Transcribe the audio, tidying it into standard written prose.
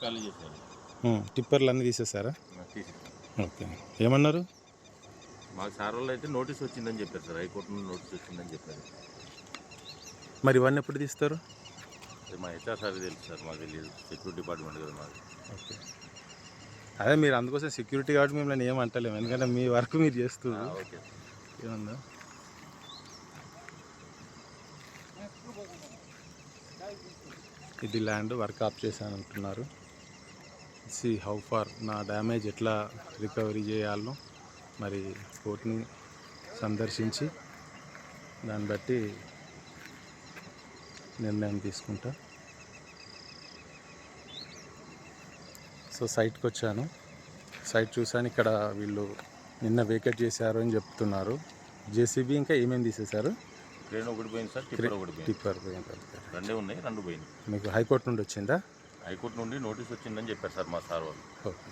ఖాళీ చేశారు. టిప్పర్లు అన్నీ తీసేసారా? తీసేసారు. ఓకే. ఏమన్నారు? మాకు సార్ వాళ్ళు అయితే నోటీస్ వచ్చిందని చెప్పారు సార్, హైకోర్టు నుండి నోటీస్ వచ్చిందని చెప్పారు. మరి ఇవన్నీ ఎప్పుడు తీస్తారు? మా హెచ్ఆర్ సార్ తెలుసు సార్, మాకు తెలియదు. సెక్యూరిటీ డిపార్ట్మెంట్ కదా మాది. ఓకే. అదే మీరు అందుకోసం సెక్యూరిటీ కాబట్టి మిమ్మల్ని ఏమంటలేము, ఎందుకంటే మీ వర్క్ మీరు చేస్తున్నారు. ఓకే. ఏముందా? ఇది ల్యాండ్ వర్క్ ఆఫ్ చేశాను అంటున్నారు. సి హౌ ఫార్ నా డ్యామేజ్ ఎట్లా రికవరీ చేయాలో మరి కోర్టుని సందర్శించి దాన్ని బట్టి నిర్ణయం తీసుకుంటా. సో సైట్కి వచ్చాను, సైట్ చూశాను. ఇక్కడ వీళ్ళు నిన్న వేకెట్ చేశారు అని చెప్తున్నారు. జేసీబీ ఇంకా ఏమేమి తీసేశారు? క్రేన్ ఒకటి పోయింది సార్, టిప్పర్ ఒకటి పోయింది. టిప్పర్ పోయింది. రెండే ఉన్నాయి, రెండు పోయింది. మీకు హైకోర్టు నుండి వచ్చిందా? హైకోర్టు నుండి నోటీస్ వచ్చిందని చెప్పారు సార్ మా సార్ వాళ్ళు. ఓకే.